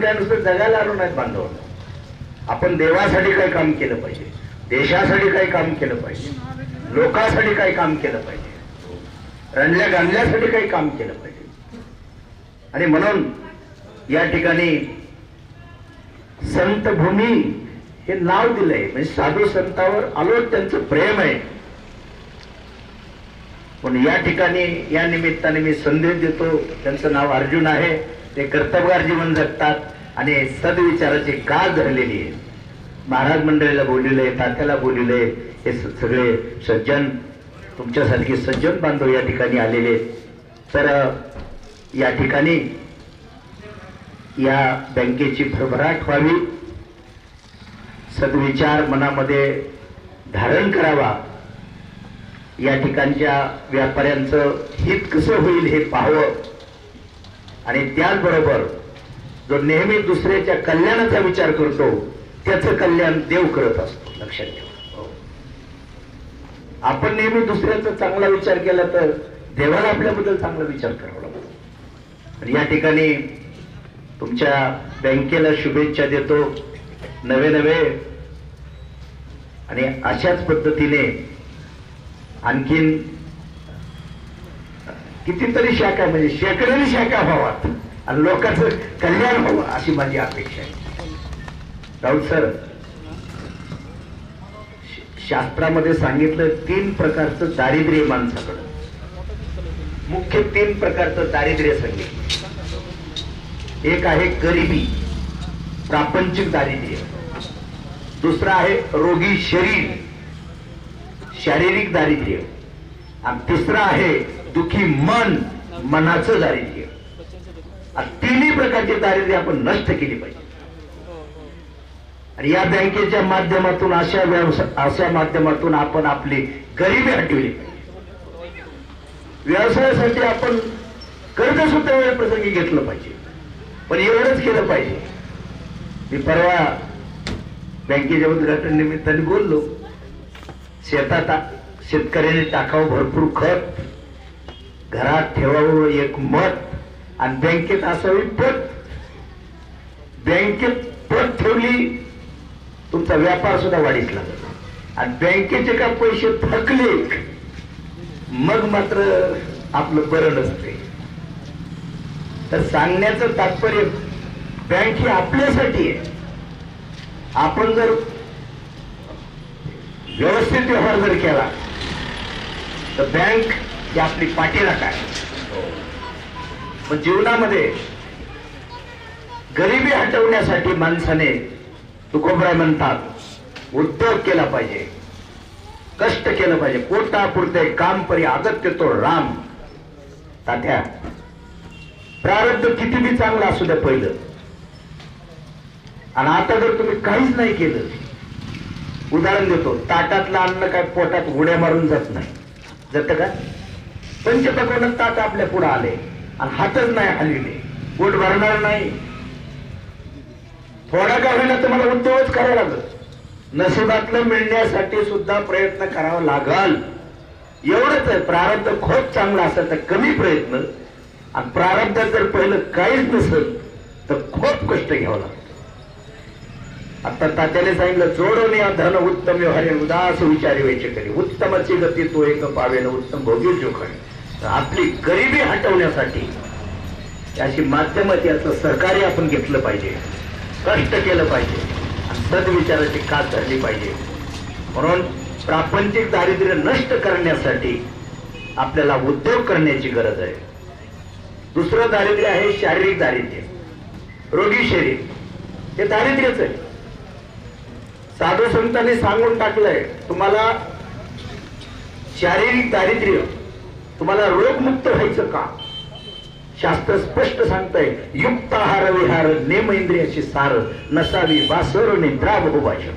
नुसतं जगायला आलो नाहीत बांधव. आपण देवासाठी काही काम केलं पाहिजे, देशासाठी काही काम केलं पाहिजे, लोकांसाठी काही काम केलं पाहिजे, रणल्या गांधल्यासाठी काही काम केलं पाहिजे. आणि म्हणून या ठिकाणी संत भूमी हे नाव दिलंय. म्हणजे साधू संतावर आलोट त्यांचं प्रेम आहे. पण या ठिकाणी या निमित्ताने मी संदेश देतो. त्यांचं नाव अर्जुन आहे. ते कर्तबगार जीवन जगतात आणि सद्विचाराची गाज धरलेली आहे. महाराज मंडळीला बोलले, तात्याला बोलले, हे सगळे सज्जन, तुमच्यासारखे सज्जन बांधव या ठिकाणी आलेले. तर या ठिकाणी या बँकेची भरभराट व्हावी, सद्विचार मनामध्ये धारण करावा, या ठिकाणच्या व्यापाऱ्यांचं हित कसं होईल हे पाहावं. आणि त्याचबरोबर जो नेहमी दुसऱ्याच्या कल्याणाचा विचार करतो त्याचं कल्याण देव करत असतो. लक्षात ठेवा. आपण नेहमी दुसऱ्याचा चांगला विचार केला तर देवाला आपल्याबद्दल चांगला विचार करावा लागतो. आणि या ठिकाणी तुमच्या बँकेला शुभेच्छा देतो नवे नवे. आणि अशाच पद्धतीने आणखीन कितीतरी शाखा, म्हणजे शेकड्याने शाखा व्हावात आणि लोकांचं कल्याण व्हावं अशी माझी अपेक्षा आहे. राऊत सर, शास्त्रामध्ये सांगितलं 3 प्रकारचं दारिद्र्य माणसाकडं. मुख्य 3 प्रकारचं दारिद्र्य सांगितलं. एक आहे गरिबी, प्रापंचिक दारिद्र्य. दुसरं आहे रोगी शरीर, शारीरिक दारिद्र्य. आणि तिसरं आहे दुखी मन, मनाचं दारिद्र्य. तिन्ही प्रकारचे दारिद्र्य आपण नष्ट केली पाहिजे. आणि या बँकेच्या माध्यमातून अशा माध्यमातून आपण आपली गरिबी हटवली पाहिजे. व्यवसायासाठी आपण कर्ज सुद्धा वेळ प्रसंगी घेतलं पाहिजे. पण एवढंच केलं पाहिजे. मी परवा बँकेच्या उद्घाटन निमित्ताने बोललो, शेतात शेतकऱ्यांनी टाकावं भरपूर खत, घरात ठेवावं एक मत, आणि बँकेत असावी पत. बँकेत पत ठेवली तुमचा व्यापार सुद्धा वाढीस लागला. आणि बँकेचे का पैसे थकले मग मात्र आपलं बरं नसते. तर सांगण्याचं तात्पर्य बँक ही आपल्यासाठी आहे. आपण जर व्यवस्थित व्यवहार जर केला तर बँक ही आपली पाठीराख आहे. पण जीवनामध्ये गरिबी हटवण्यासाठी माणसाने, तुकोबराय म्हणतात, उद्योग केला पाहिजे, कष्ट केलं पाहिजे. पोटा पुरते काम परी आगत्य तो राम. तात्या, प्रारब्ध किती बी चांगला असू द्या पहिलं, आणि आता जर तुम्ही काहीच नाही केलं, उदाहरण देतो, ताटातलं अन्न काय पोटात उड्या मारून जात नाही. जात का? पंचपक्वान्न ताट आपल्या पुढे आले आणि हातच नाही हलविले, पोट भरणार नाही. थोडा का होईना तुम्हाला उद्योगच करावा लागत. नशिबातलं मिळण्यासाठी सुद्धा प्रयत्न करावा लागल. एवढंच आहे. प्रारब्ध खूप चांगला असेल तर कमी प्रयत्न, आणि प्रारब्ध जर पहिलं काहीच नसेल तर खूप कष्ट घ्यावं लागतं. आता तात्याने सांगितलं, जोडून या धन उत्तम व्यवहारे उदास विचारी व्हायचे करी, उत्तमाची गती तो एक पावेन उत्तम भोगी जोखड. आपली गरिबी हटवण्यासाठी अशी माध्यमात याचं सहकार्य आपण घेतलं पाहिजे, कष्ट केलं पाहिजे, सद्विचाराची कास धरली पाहिजे. म्हणून प्रापंचिक दारिद्र्य नष्ट करण्यासाठी आपल्याला उद्योग करण्याची गरज आहे. दुसरं दारिद्र्य आहे शारीरिक दारिद्र्य, रोगी शरीर. हे दारिद्र्यच आहे. साधू संतांनी सांगून टाकलंय, तुम्हाला शारीरिक दारिद्र्य, तुम्हाला रोगमुक्त व्हायचं का? शास्त्र स्पष्ट सांगतंय, युक्त आहार विहार नेम इंद्रियाची सार नसावी वासर निद्रा बहुभाषण.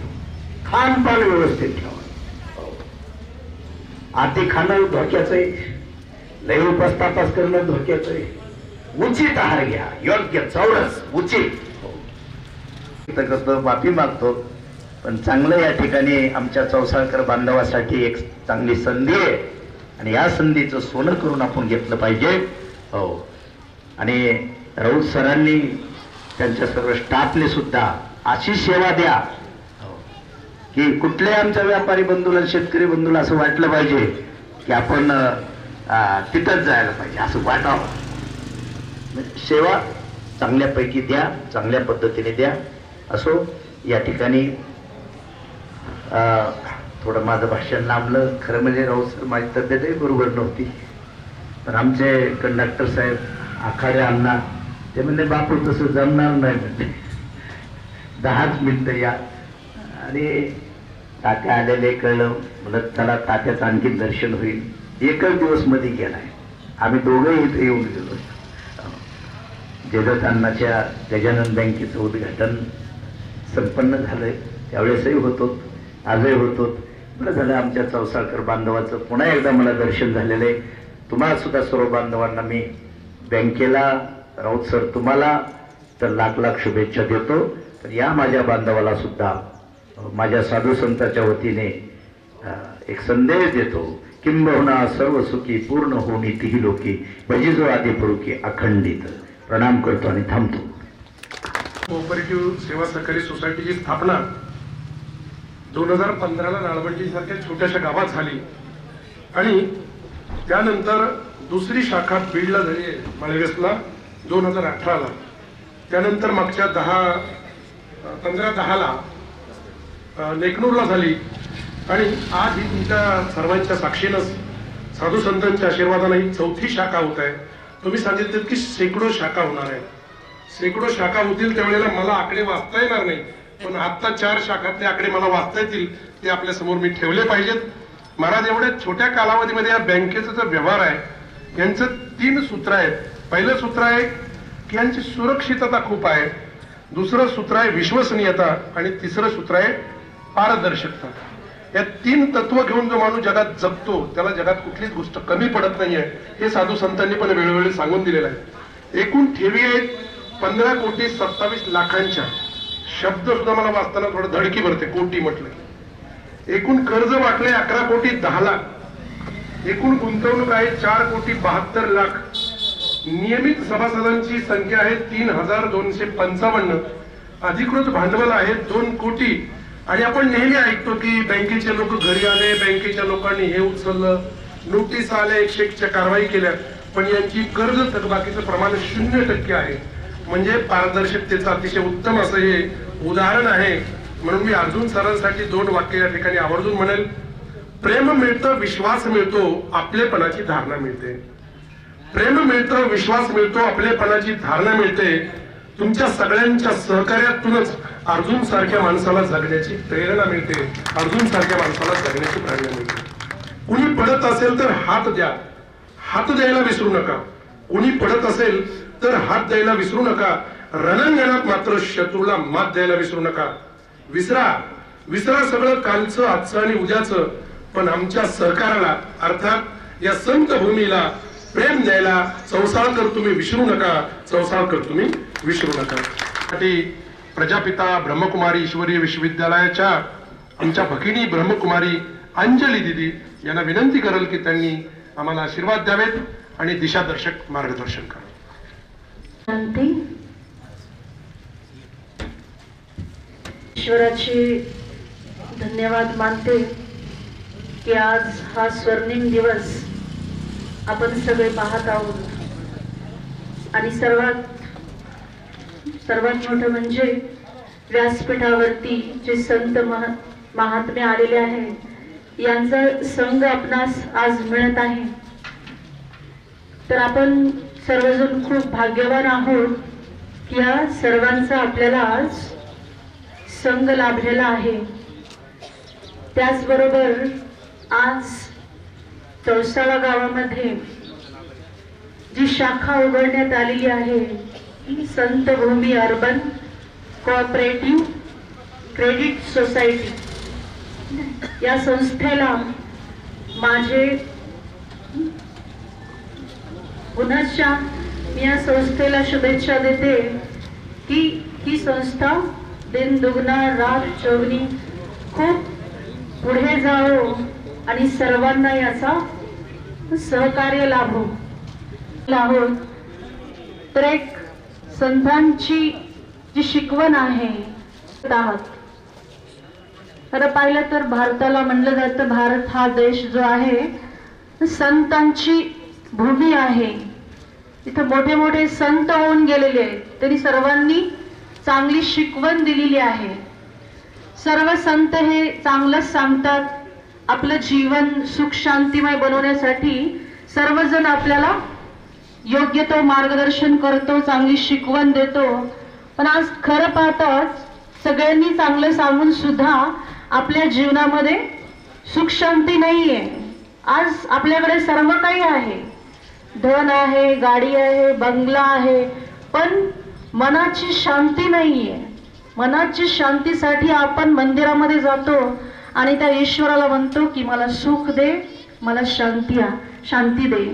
खानपान व्यवस्थित ठेवा. आती खाणं धोक्याचं आहे, लय उपास तापास करणं धोक्याचं आहे. उचित आहार घ्या, योग्य चौरस उचित. माफी मागतो, पण चांगलं या ठिकाणी आमच्या चौसाळकर बांधवासाठी एक चांगली संधी आहे आणि या संधीचं सोनं करून आपण घेतलं पाहिजे. हो. आणि राऊत सरांनी त्यांच्या सर्व स्टाफले सुद्धा अशी सेवा द्या की कुठल्याही आमच्या व्यापारी बंधूला शेतकरी बंधूला असं वाटलं पाहिजे की आपण तिथंच जायला पाहिजे असं वाटावं. सेवा चांगल्यापैकी द्या, चांगल्या पद्धतीने द्या. असो, या ठिकाणी थोडं माझं भाषण लांबलं. खरं म्हणजे राऊत सर माझी तब्येतही बरोबर नव्हती, पण आमचे कंडक्टर साहेब आखाडे अण्णा ते म्हणजे बापू तसं जमणार नाही म्हणजे 10 मिनिटं या. आणि तात्या आलेले कळलं, म्हणत चला तात्याचं आणखी दर्शन होईल. एकच दिवस मध्ये गेलाय, आम्ही दोघंही इथे येऊन गेलो. जयदत्त अण्णाच्या गजानन बँकेचं उद्घाटन संपन्न झालंय, त्यावेळेसही होतो, आजही होतो. बरं झालं आमच्या चौसाळकर बांधवाचं पुन्हा एकदा मला दर्शन झालेलं आहे. तुम्हाला सुद्धा सर्व बांधवांना मी बँकेला, राऊत सर तुम्हाला तर लाख लाख शुभेच्छा देतो. तर या माझ्या बांधवाला सुद्धा माझ्या साधू संतांच्या वतीने एक संदेश देतो. किंबहुना सर्व सुखी पूर्ण होणी तिही लोकी भजिजो आदी पुरुकी अखंडित. प्रणाम करतो आणि थांबतो. कोऑपरेटिव्ह सेवा सहकारी सोसायटीची स्थापना 2015ला नाळबंडी सारख्या छोट्याशा गावात झाली आणि त्यानंतर दुसरी शाखा बीडला झाली आहे, माळवेसला 2018ला. त्यानंतर मागच्या 15-10ला नेकनूरला झाली आणि आज ही तुमच्या सर्वांच्या साक्षीनंच साधू संतांच्या आशीर्वादाने ही 4थी शाखा होत आहे. तुम्ही सांगितलं की शेकडो शाखा होणार आहेत, शेकडो शाखा होतील. त्यावेळेला मला आकडे वाचता येणार नाही, पण आता 4 शाखातले आकडे मला वाचता येतील, ते आपल्या समोर मी ठेवले पाहिजेत. महाराज, एवढ्या छोट्या कालावधीमध्ये या बँकेचा जो व्यवहार आहे यांचं 3 सूत्र आहेत. पहिलं सूत्र आहे की यांची सुरक्षितता खूप आहे, दुसरं सूत्र आहे विश्वसनीयता आणि तिसरं सूत्र आहे पारदर्शकता. या 3 तत्व घेऊन जो माणूस जगात जगतो त्याला जगात कुठलीच गोष्ट कमी पडत नाहीये, हे साधू संतांनी पण वेळोवेळी सांगून दिलेलं आहे. एकूण ठेवी आहेत 15,27,00,000 शब्द सुद्धा मला वाचताना थोडं धडकी भरते, कोटी म्हटलं. एकूण कर्ज वाटले 11,72,00,000. एकूण गुंतवणूक आहे 4,72,00,000. नियमित सभासदांची संख्या आहे 3,255. अधिकृत भांडवल आहे 2 कोटी. आणि आपण नेहमी ऐकतो की बँकेचे लोक घरी आले, बँकेच्या लोकांनी हे उचललं, नोटीस आल्या, 101च्या कारवाई केल्या, पण यांची कर्ज थकबाकीचं प्रमाण 0% आहे. म्हणजे पारदर्शकतेचं अतिशय उत्तम असं हे उदाहरण आहे. म्हणून मी अर्जुन सरांसाठी 2 वाक्य या ठिकाणी आवर्जून म्हणेल. प्रेम मिळतं, विश्वास मिळतो, आपलेपणाची धारणा मिळते. प्रेम मिळतं, विश्वास मिळतो, आपलेपणाची धारणा मिळते. तुमच्या सगळ्यांच्या सहकार्यातूनच अर्जुन सारख्या माणसाला जगण्याची प्रेरणा मिळते, अर्जुन सारख्या माणसाला जगण्याची प्रेरणा मिळते. कुणी पडत असेल तर हात द्या, हात द्यायला विसरू नका. कुणी पडत असेल तर हात द्यायला विसरू नका. रणांगणात मात्र शत्रूला मात द्यायला विसरू नका. विसरा सगळं कालचं, आजचं आणि उद्याचं, पण आमच्या सहकाराला अर्थात या संत भूमीला प्रेम द्यायला चौसाळकर तुम्ही विसरू नका, चौसाळकर तुम्ही विसरू नका. प्रजापिता ब्रह्मकुमारी ईश्वरीय विश्वविद्यालयाच्या आमच्या भगिनी ब्रह्मकुमारी अंजली दिदी यांना विनंती करेल की त्यांनी आम्हाला आशीर्वाद द्यावेत आणि दिशादर्शक मार्गदर्शन करावे. ईश्वराची धन्यवाद मानते की आज हा स्वर्णिम दिवस आपण सगळे पाहत आहोत. आणि सर्वात मोठं म्हणजे व्यासपीठावरती जे संत महात्मे आलेले आहेत यांचा संघ आपणास आज मिळत आहे. तर आपण सर्वजण खूप भाग्यवान आहोत की या सर्वांचा आपल्याला आज संघ लाभलेला आहे. त्याचबरोबर आज चौसाळा गावामध्ये जी शाखा उघडण्यात आलेली आहे संत भूमी अर्बन कोऑपरेटिव्ह क्रेडिट सोसायटी, या संस्थेला माझे पुनश्च मी या संस्थेला शुभेच्छा देते की ही संस्था दिन दुगना रात चौगनी खूप पुढे जावो आणि सर्वांना याचा सहकार्य लाभो. तर एक संतांची जी शिकवण आहे आहात. खरं पाहिलं तर भारताला म्हणलं जातं भारत हा देश जो आहे संतांची भूमी आहे. इथं मोठे मोठे संत होऊन गेलेले आहेत. तरी सर्वांनी चांगली शिकवण दिलेली आहे. सर्व संत हे चांगलंच सांगतात. आपलं जीवन सुख शांतिमय बनवण्यासाठी सर्वजण आपल्याला योग्य तो मार्गदर्शन करतो, चांगली शिकवण देतो. पण आज खरं पाहताच सगळ्यांनी चांगलं सांगून सुद्धा आपल्या जीवनामध्ये सुख शांती नाहीये. आज आपल्याकडे सर्व काही आहे, धन आहे, गाडी आहे, बंगला आहे, पण मनाची शांती नाहीये. मनाची शांतीसाठी आपण मंदिरामध्ये जातो आणि त्या ईश्वराला म्हणतो की मला सुख दे, मला शांती दे.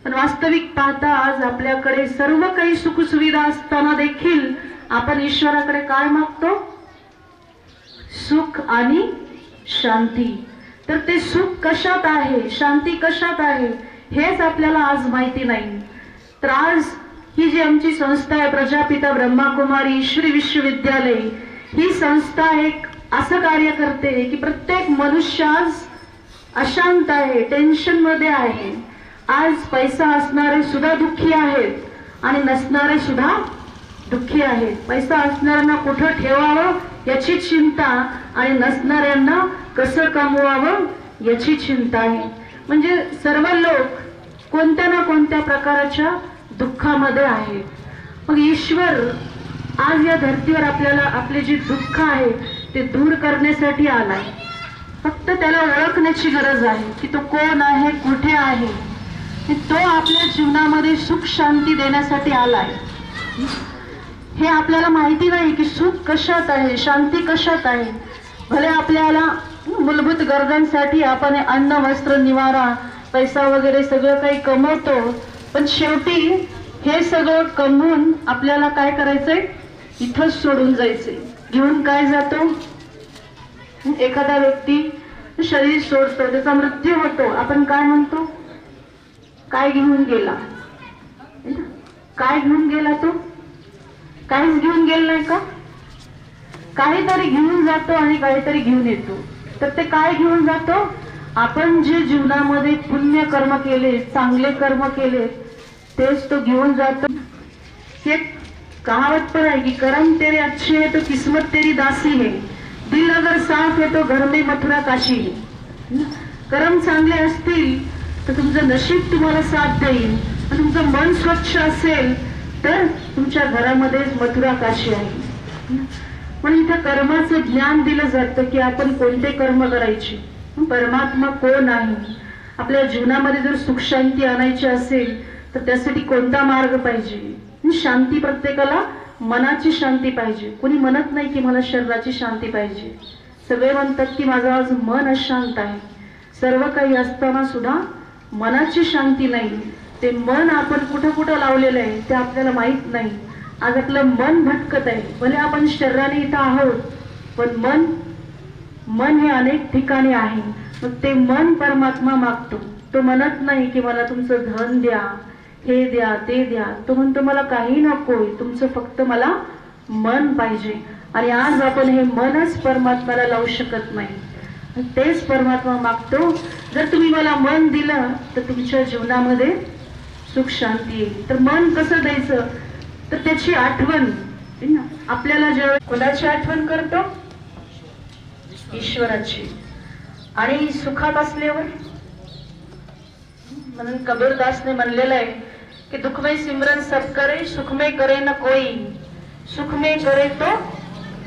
पण वास्तविक पाहता आज आपल्याकडे सर्व काही सुखसुविधा असताना देखील आपण ईश्वराकडे काय मागतो? सुख आणि शांती. तर ते सुख कशात आहे, शांती कशात आहे, हेच आपल्याला आज माहिती नाही. तर आज ही जी आमची संस्था आहे प्रजापिता ब्रह्माकुमारी ईश्वरी विश्वविद्यालय, ही संस्था एक असं कार्य करते की प्रत्येक मनुष्य आज अशांत आहे, टेन्शन मध्ये आहे. आज पैसा असणारे सुद्धा दुःखी आहेत आणि नसणारे सुद्धा दुःखी आहेत. पैसा असणाऱ्यांना कुठं ठेवावं याची चिंता आणि नसणाऱ्यांना कसं कमवावं याची चिंता आहे. म्हणजे सर्व लोक कोणत्या ना कोणत्या प्रकारच्या दुःखामध्ये आहेत. मग ईश्वर आज या धर्तीवर आपल्याला आपले जे दुःख आहे ते दूर करण्यासाठी आलाय. फक्त त्याला ओळखण्याची गरज आहे की तो कोण आहे, कुठे आहे. तो आपल्या जीवनामध्ये सुख शांती देण्यासाठी आलाय. हे आपल्याला माहिती नाही की सुख कशात आहे, शांती कशात आहे. भले आपल्याला मूलभूत गरजांसाठी आपण अन्न वस्त्र निवारा पैसा वगैरे सगळं काही कमवतो, पण शेवटी हे सगळं कमवून आपल्याला काय करायचंय? इथंच सोडून जायचंय. घेऊन काय जातो? एखादा व्यक्ती शरीर सोडतो, त्याचा मृत्यू होतो. आपण काय म्हणतो? काय घेऊन गेला? काय घेऊन गेला तो? काहीच घेऊन गेला नाही का? काहीतरी घेऊन जातो आणि काहीतरी घेऊन येतो. तर ते काय घेऊन जातो? आपण जे जीवनामध्ये पुण्य कर्म केले, चांगले कर्म केले, तेच तो घेऊन जातो. एक कहावत पण आहे की करम तेरे अच्छे है तो किस्मत तेरी दासी है, दिल अगर साफ है तो घर में मथुरा काशी है. कर्म चांगले असतील तर तुमचं नशीब तुम्हाला साथ देईल. तुमचं मन स्वच्छ असेल तर तुमच्या घरामध्ये मथुरा काशी आहे. म्हणून इथं कर्माचं ज्ञान दिलं जातं की आपण कोणते कर्म करायचे, परमात्मा कोण आहे, आपल्या जीवनामध्ये जर सुख शांती आणायची असेल तर त्यासाठी कोणता मार्ग पाहिजे. शांती प्रत्येकाला मनाची शांती पाहिजे. कोणी म्हणत नाही की मला शरीराची शांती पाहिजे. सगळे म्हणतात की माझं आज मन अशांत आहे. सर्व काही असताना सुद्धा मनाची शांती नाही. ते मन आपण कुठं कुठं लावलेलं आहे ते आपल्याला माहित नाही. आज आपलं मन भटकत आहे. भले आपण शरीराने इथं आहोत, पण मन हे अनेक ठिकाणी आहे. मग ते मन परमात्मा मागतो. तो म्हणत नाही की मला तुमचं धन द्या, हे द्या, ते द्या. तो म्हणतो मला काही नकोय, तुमचं फक्त मला मन पाहिजे. आणि आज आपण हे मनच परमात्म्याला लावू शकत नाही. तेच परमात्मा मागतो. जर तुम्ही मला मन दिलं तर तुमच्या जीवनामध्ये सुख शांती येईल. तर मन कसं द्यायचं? तर त्याची आठवण आपल्याला जेव्हा कोणाची आठवण करतो? ईश्वराची. आणि सुखात असल्यावर म्हणून कबीरदासने म्हणलेलं आहे की दुख में सिमरन सब करे, सुख में करे न कोई, सुख में करे तो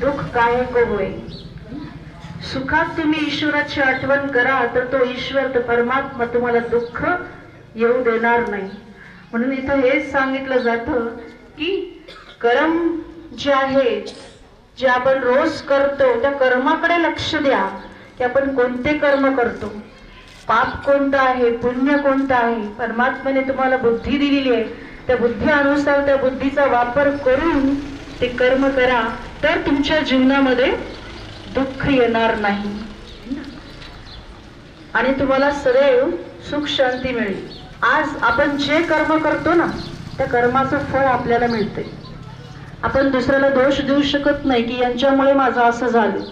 दुख काहे को होय. सुखात तुम्ही ईश्वराची आठवण करा तर तो ईश्वर, तो परमात्मा तुम्हाला दुःख येऊ देणार नाही. म्हणून इथं हेच सांगितलं जातं की कर्म जे आहेत, जे आपण रोज करतो त्या कर्माकडे लक्ष द्या की आपण कोणते कर्म करतो, पाप कोणतं आहे, पुण्य कोणतं आहे. परमात्म्याने तुम्हाला बुद्धी दिलेली आहे. त्या बुद्धी अनुसार त्या बुद्धीचा वापर करून ते कर्म करा, तर तुमच्या जीवनामध्ये दुःख येणार नाही आणि तुम्हाला सदैव सुख शांती मिळेल. आज आपण जे कर्म करतो ना त्या कर्माचं फळ आपल्याला मिळते. आपण दुसऱ्याला दोष देऊ शकत नाही की यांच्यामुळे माझं असं झालं.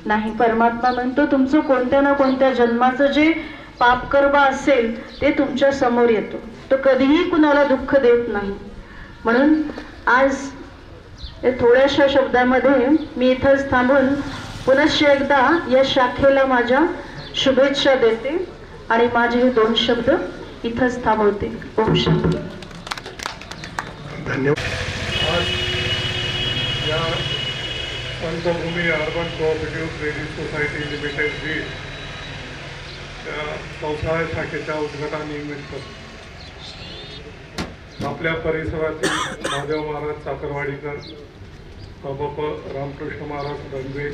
नाही, परमात्मा म्हणतो तुमचं कोणत्या ना कोणत्या जन्माचं जे पापकर्म असेल ते तुमच्या समोर येतो. तो कधीही कुणाला दुःख देत नाही. म्हणून आज या थोड्याशा शब्दामध्ये मी इथंच थांबून पुनश्च एकदा या शाखेला माझ्या शुभेच्छा देते आणि माझे हे 2 शब्द इथंच थांबवते. ओम शांती. धन्यवाद. आज या संतभूमी urban cooperative credit society limited Beed त्या चौसाळा शाखेच्या उद्घाटनानिमित्त आपल्या परिसरातील महादेव महाराज चाकरवाडीकर, बाप रामकृष्ण महाराज रंगवे,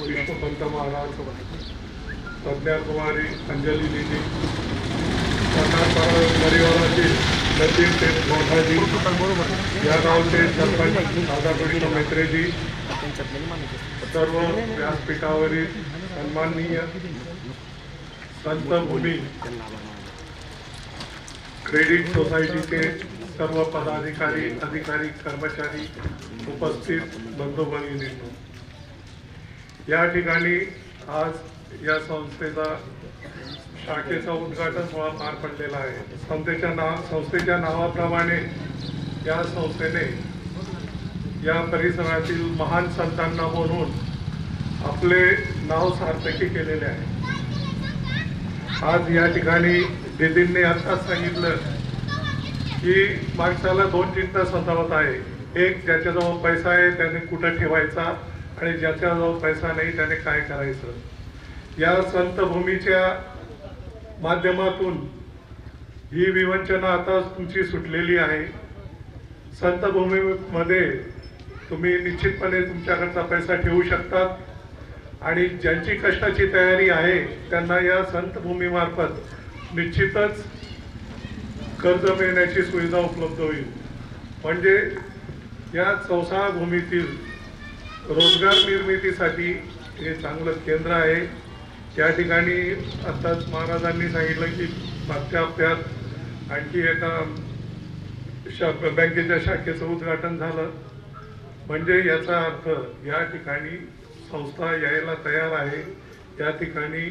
विष्णुपंत महाराज, प्रज्ञाकुमारी अंजली दिदी, परिवारातील सचिन शेठ मोठाजी, या गावचे सरपंच राधाकृष्ण मैत्रेजी, सर्व व्यासपीठावरील सन्माननीय संतभूमी क्रेडिट सोसायटीचे सर्व पदाधिकारी, अधिकारी, कर्मचारी, उपस्थित बंधू भगिनींनो, या ठिकाणी आज या संस्थेचा शाखेचा उद्घाटन सोहळा पार पडलेला आहे. संस्थेच्या नावाप्रमाणे या संस्थेने या परिसरातील महान संतांना बोलवून आपले नाव सार्थकी केलेले आहे. आज या ठिकाणी दिदींनी आताच सांगितलं की माणसाला 2 चिंता सतावत आहे. एक, ज्याच्याजवळ पैसा आहे त्याने कुठं ठेवायचा, आणि ज्याच्याजवळ पैसा नाही त्याने काय करायचं. या संतभूमीच्या माध्यमातून ही विवंचना आता तुमची सुटलेली आहे. संतभूमीमध्ये तुम्ही निश्चितपणे तुमच्याकडचा पैसा ठेवू शकतात, आणि ज्यांची कष्टाची तयारी आहे त्यांना या संतभूमीमार्फत निश्चितच कर्ज मिळण्याची सुविधा उपलब्ध होईल. म्हणजे या चौसाळा भूमीतील रोजगार निर्मितीसाठी हे चांगलं केंद्र आहे. या ठिकाणी आताच महाराजांनी सांगितलं की मागच्या हप्त्यात आणखी एका बँकेच्या शाखेचं उद्घाटन झालं. म्हणजे याचा अर्थ या ठिकाणी संस्था यायला तयार आहे. या ठिकाणी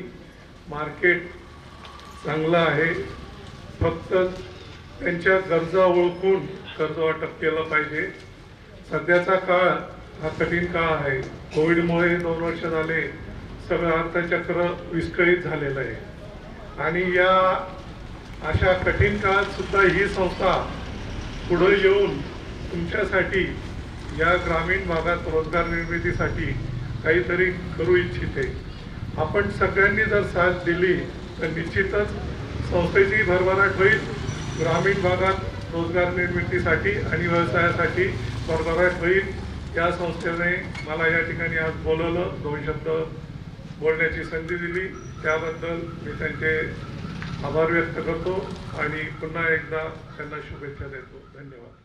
मार्केट चांगलं आहे. फक्त त्यांच्या गरजा ओळखून कर्ज वाटप केलं पाहिजे. सध्याचा काळ हा कठीण काळ आहे. कोविडमुळे 2 वर्ष झाले सगळं अर्थचक्र विस्कळीत झालेलं आहे, आणि या अशा कठीण काळात सुद्धा ही संस्था पुढे येऊन तुमच्यासाठी या ग्रामीण भागात रोजगार निर्मितीसाठी काहीतरी करू इच्छिते. आपण सगळ्यांनी जर साथ दिली तर निश्चितच संस्थेची भरभराट होईल. ग्रामीण भागात रोजगार निर्मितीसाठी आणि व्यवसायासाठी भरभराट होईल. या संस्थेने मला या ठिकाणी आज बोलवलं, 2 शब्द बोलण्याची संधी दिली, त्याबद्दल मी त्यांचे आभार व्यक्त करतो आणि पुन्हा एकदा त्यांना शुभेच्छा देतो. धन्यवाद.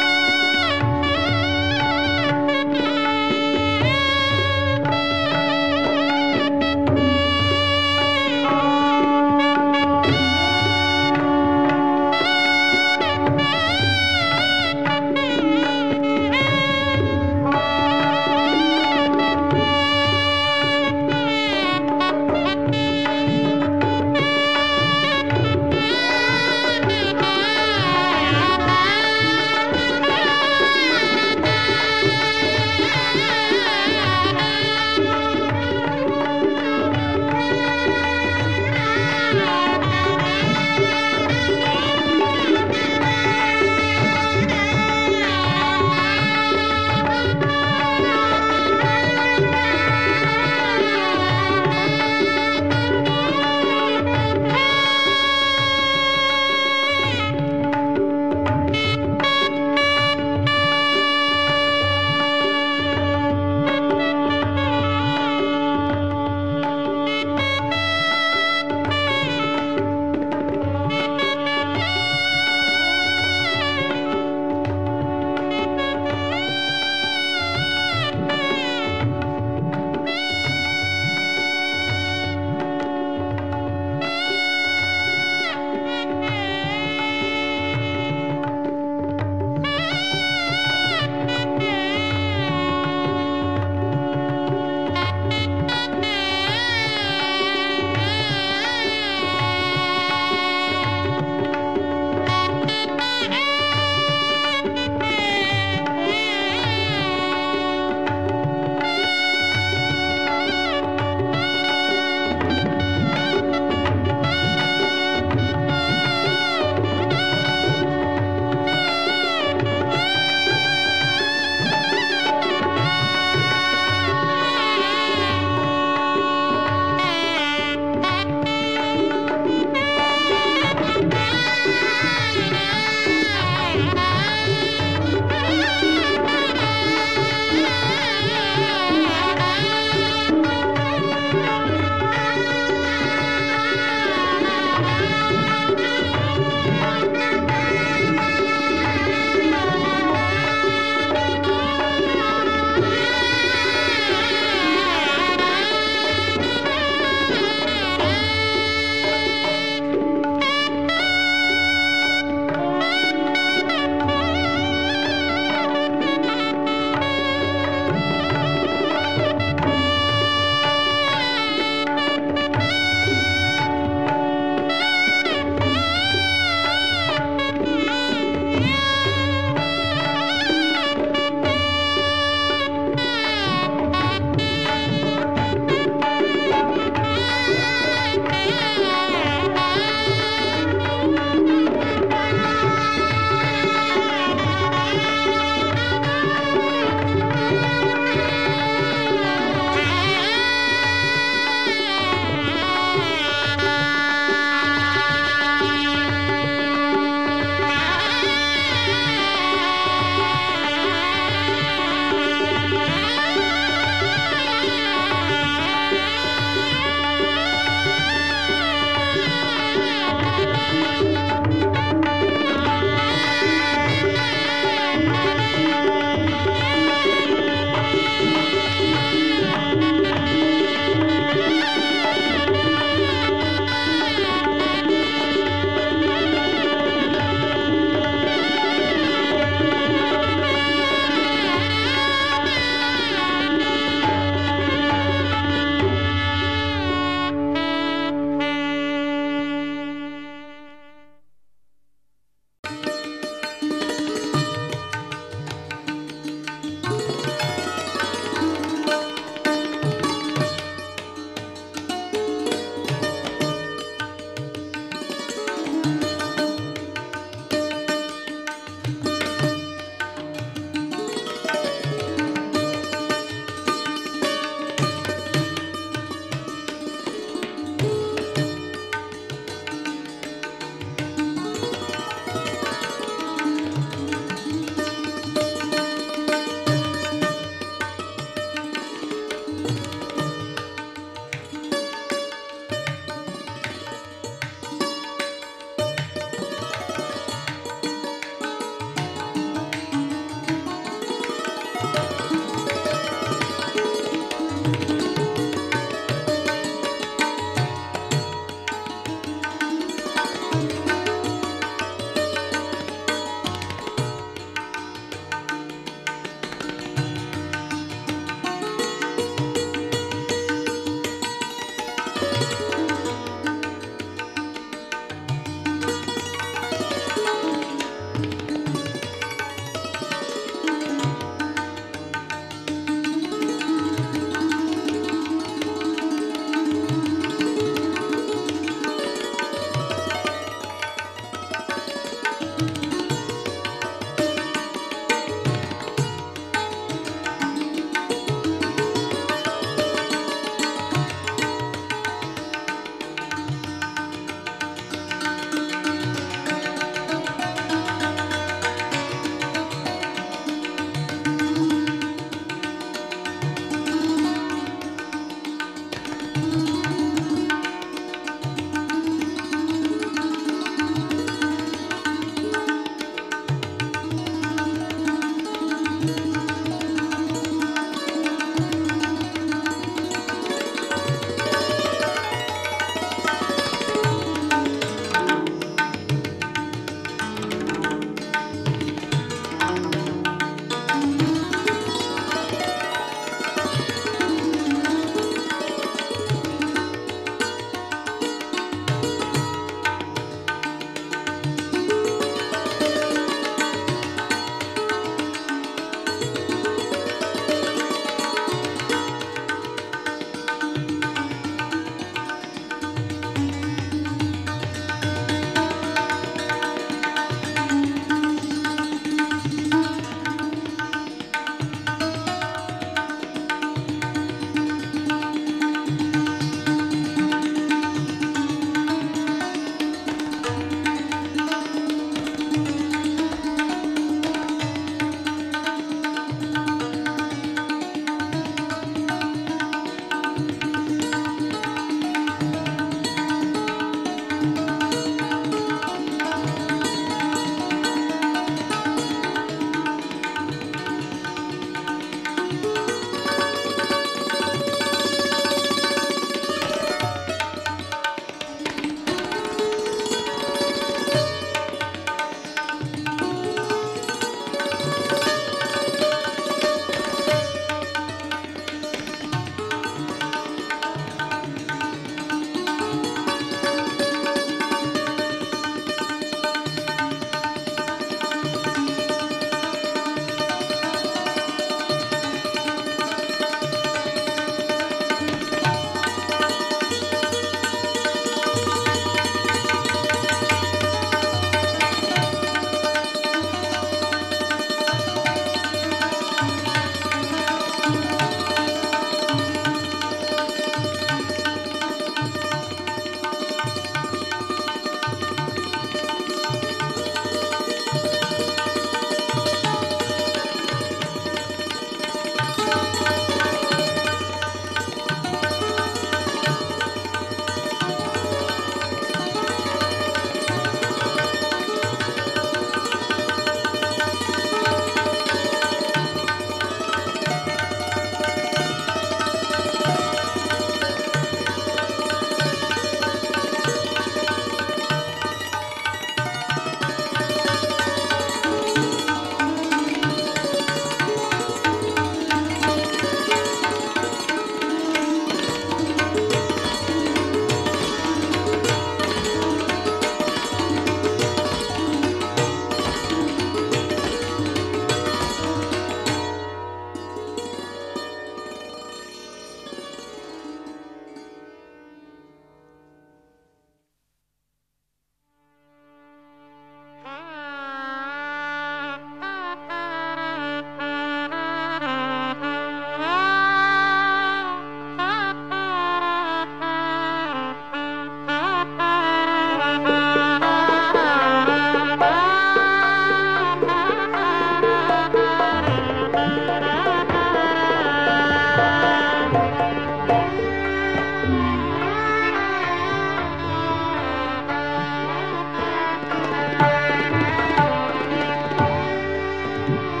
Thank you.